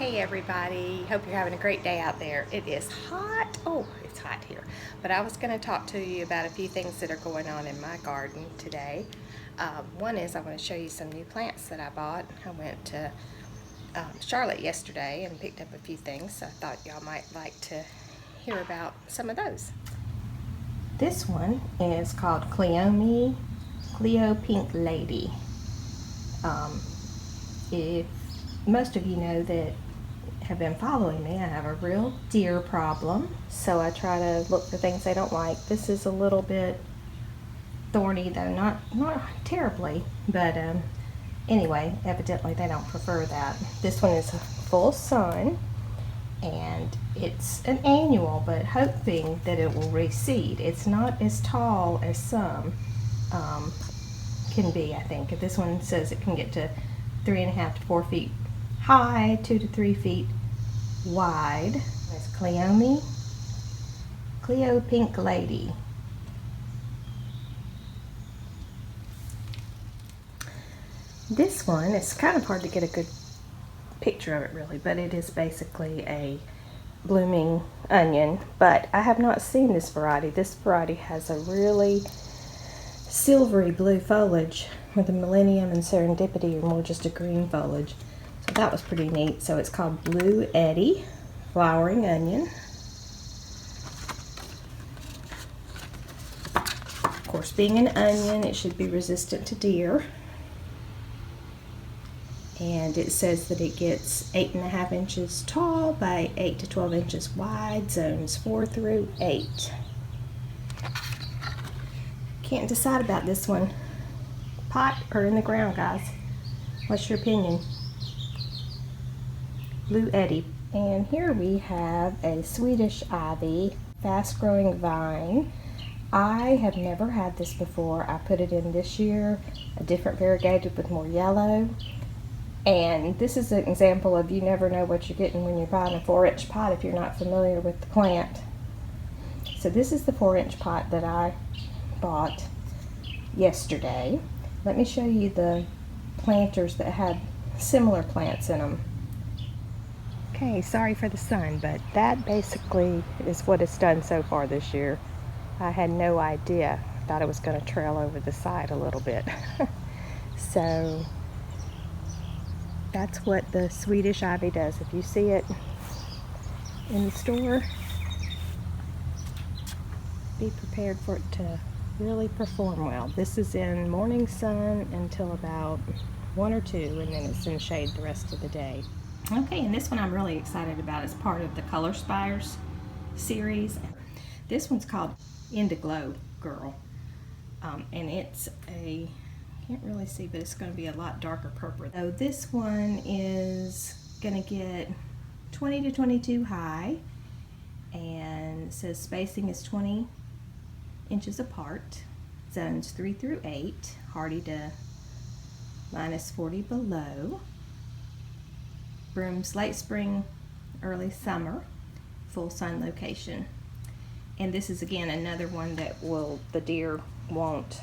Hey everybody, hope you're having a great day out there. It is hot. Oh, it's hot here. But I was going to talk to you about a few things that are going on in my garden today. One is I want to show you some new plants that I bought. I went to Charlotte yesterday and picked up a few things, so I thought y'all might like to hear about some of those. This one is called Cleome, Cleo Pinklady. If most of you know that have been following me, I have a real deer problem, so I try to look for things they don't like. This is a little bit thorny though, not terribly, but anyway, evidently they don't prefer that. This one is full sun, and it's an annual, but hoping that it will reseed. It's not as tall as some can be, I think. This one says it can get to 3.5 to 4 feet high, 2 to 3 feet wide. There's Cleome, Cleo Pinklady. This one, it's kind of hard to get a good picture of it really, but it is basically a blooming onion, but I have not seen this variety. This variety has a really silvery blue foliage, where the Millennium and Serendipity are more just a green foliage. So that was pretty neat. So it's called Blue Eddy Flowering Onion. Of course, being an onion, it should be resistant to deer. And it says that it gets 8.5 inches tall by 8 to 12 inches wide, zones 4 through 8. Can't decide about this one. Pot or in the ground, guys? What's your opinion? Blue Eddy. And here we have a Swedish Ivy, fast-growing vine. I have never had this before. I put it in this year, a different variegated with more yellow. And this is an example of you never know what you're getting when you're buying a 4-inch pot if you're not familiar with the plant. So this is the 4-inch pot that I bought yesterday. Let me show you the planters that had similar plants in them. Okay, sorry for the sun, but that basically is what it's done so far this year. I had no idea. I thought it was going to trail over the side a little bit. So that's what the Swedish Ivy does. If you see it in the store, be prepared for it to really perform well. This is in morning sun until about 1 or 2, and then it's in shade the rest of the day. Okay, and this one I'm really excited about. It's part of the Color Spires series. This one's called Indiglo Girl, and it's a, can't really see, but it's going to be a lot darker purple. So this one is going to get 20 to 22 high, and it says spacing is 20 inches apart, zones 3 through 8, hardy to -40 below. Blooms late spring, early summer, full sun location. And this is again another one that the deer won't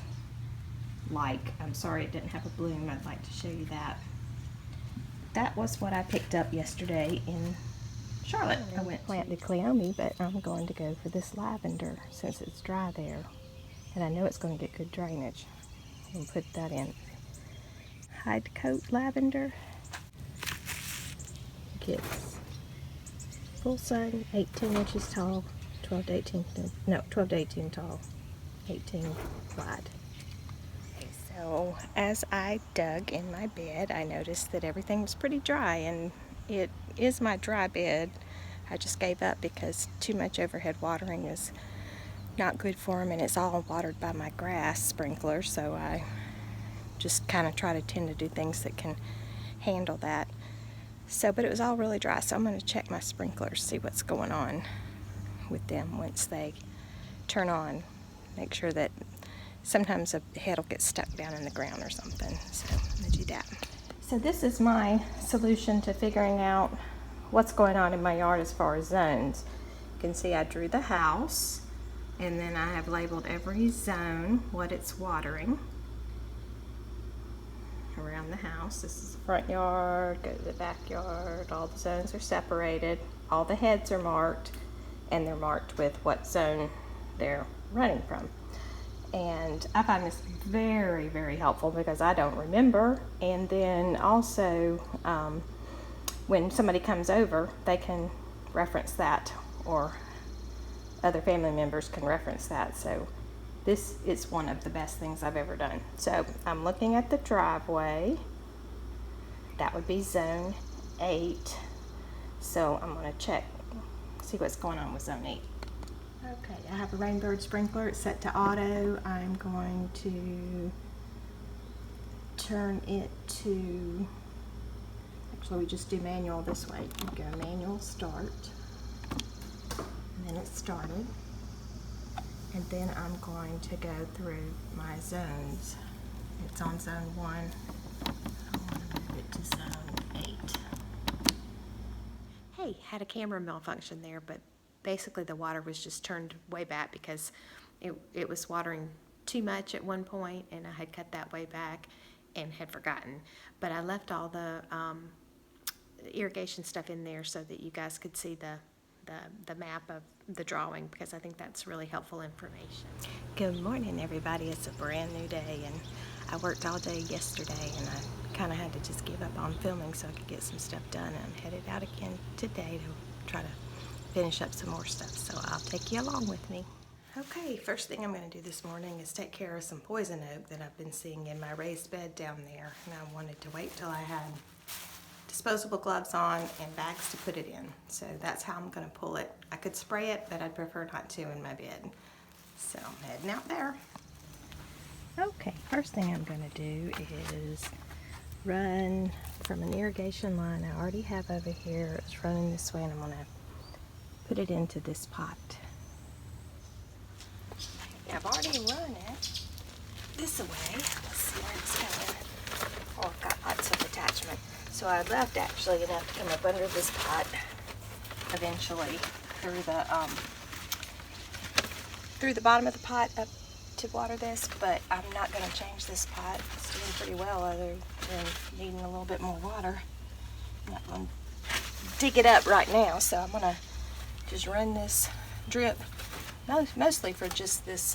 like. I'm sorry it didn't have a bloom. I'd like to show you that. That was what I picked up yesterday in Charlotte. I went to plant the Cleome, but I'm going to go for this lavender since it's dry there. And I know it's going to get good drainage. I'll put that in. Hidcote Lavender. Gets full sun, 18 inches tall, 12 to 18 tall, 18 wide. Okay, so as I dug in my bed, I noticed that everything was pretty dry, and it is my dry bed. I just gave up because too much overhead watering is not good for them, and it's all watered by my grass sprinkler, so I just kind of try to tend to do things that can handle that. So, but it was all really dry, so I'm going to check my sprinklers, see what's going on with them once they turn on. Make sure that sometimes a head will get stuck down in the ground or something, so I'm going to do that. So this is my solution to figuring out what's going on in my yard as far as zones. You can see I drew the house, and then I have labeled every zone what it's watering around around the house. This is the front yard, go to the backyard. All the zones are separated. All the heads are marked, and they're marked with what zone they're running from. And I find this very, very helpful because I don't remember. And then also, when somebody comes over, they can reference that, or other family members can reference that. So this is one of the best things I've ever done. So I'm looking at the driveway. That would be zone 8. So I'm going to check, see what's going on with zone 8. Okay, I have a Rainbird sprinkler. It's set to auto. I'm going to turn it to, actually we just do manual this way. You go manual start, and then it started. And then I'm going to go through my zones. It's on zone 1. I want to move it to zone 8. Hey, had a camera malfunction there, but basically the water was just turned way back because it was watering too much at one point, and I had cut that way back and had forgotten. But I left all the irrigation stuff in there so that you guys could see the map of the drawing, because I think that's really helpful information. Good morning, everybody. It's a brand new day, and I worked all day yesterday, and I kind of had to just give up on filming so I could get some stuff done. And I'm headed out again today to try to finish up some more stuff, so I'll take you along with me. Okay, first thing I'm going to do this morning is take care of some poison oak that I've been seeing in my raised bed down there, and I wanted to wait till I had disposable gloves on and bags to put it in. So that's how I'm going to pull it. I could spray it, but I'd prefer not to in my bed. So I'm heading out there. Okay, first thing I'm going to do is run from an irrigation line I already have over here. It's running this way, and I'm going to put it into this pot. I've already run it this way. Let's see where it's going. Oh, I've got lots of attachment. So I left actually enough to come up under this pot eventually through the bottom of the pot up to water this, but I'm not going to change this pot. It's doing pretty well other than needing a little bit more water. I'm not going to dig it up right now, so I'm going to just run this drip mostly for just this,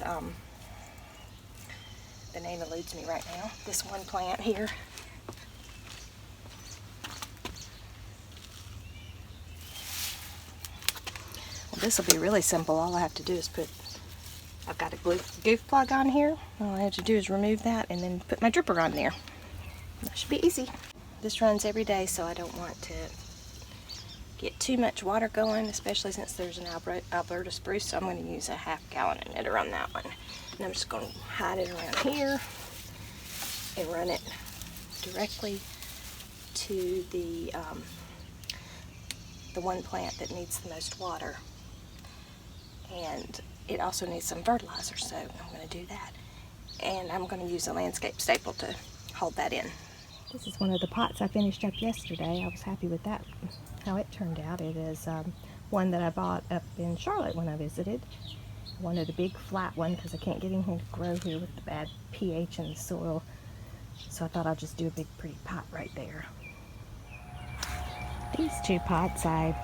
the name eludes me right now, this one plant here. Well, this will be really simple. All I have to do is I've got a goof plug on here. All I have to do is remove that and then put my dripper on there. That should be easy. This runs every day, so I don't want to get too much water going, especially since there's an Alberta spruce, so I'm going to use a 1/2 gallon emitter on that one. And I'm just going to hide it around here and run it directly to the one plant that needs the most water. And it also needs some fertilizer, so I'm going to do that. And I'm going to use a landscape staple to hold that in. This is one of the pots I finished up yesterday. I was happy with that, how it turned out. It is one that I bought up in Charlotte when I visited. One of the big flat one, because I can't get anything to grow here with the bad pH in the soil. So I thought I'd just do a big pretty pot right there. These two pots I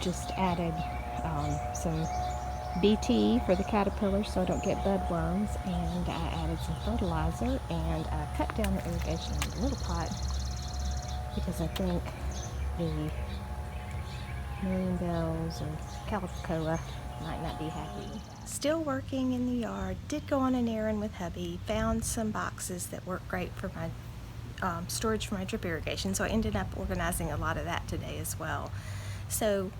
just added some BT for the caterpillars so I don't get bud worms, and I added some fertilizer, and I cut down the irrigation in the little pot because I think the million bells or calicoa might not be happy. Still working in the yard. Did go on an errand with hubby. Found some boxes that work great for my storage for my drip irrigation, so I ended up organizing a lot of that today as well. So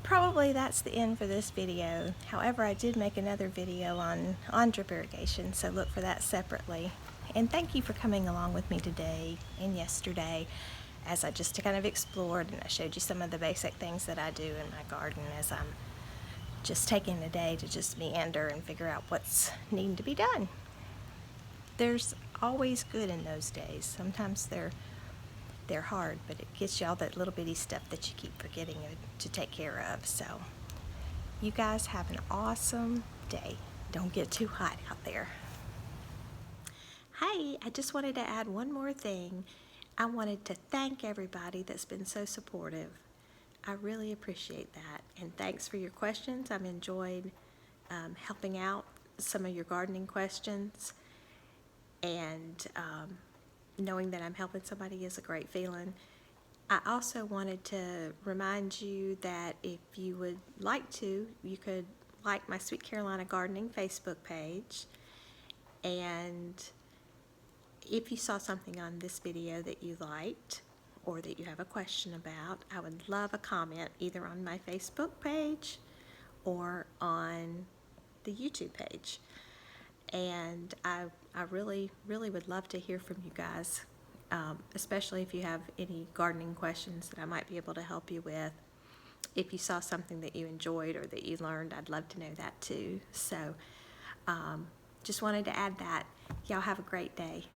probably that's the end for this video. However, I did make another video on drip irrigation, so look for that separately. And thank you for coming along with me today and yesterday as I just kind of explored, and I showed you some of the basic things that I do in my garden as I'm just taking the day to just meander and figure out what's needing to be done. There's always good in those days. Sometimes they're hard, but it gets you all that little bitty stuff that you keep forgetting to take care of. So you guys have an awesome day. Don't get too hot out there. Hey, I just wanted to add one more thing. I wanted to thank everybody that's been so supportive. I really appreciate that. And thanks for your questions. I've enjoyed helping out some of your gardening questions. And knowing that I'm helping somebody is a great feeling. I also wanted to remind you that if you would like to, you could like my Sweet Carolina Gardening Facebook page. And if you saw something on this video that you liked or that you have a question about, I would love a comment either on my Facebook page or on the YouTube page. And I really would love to hear from you guys, especially if you have any gardening questions that I might be able to help you with. If you saw something that you enjoyed or that you learned, I'd love to know that too. So just wanted to add that. Y'all have a great day.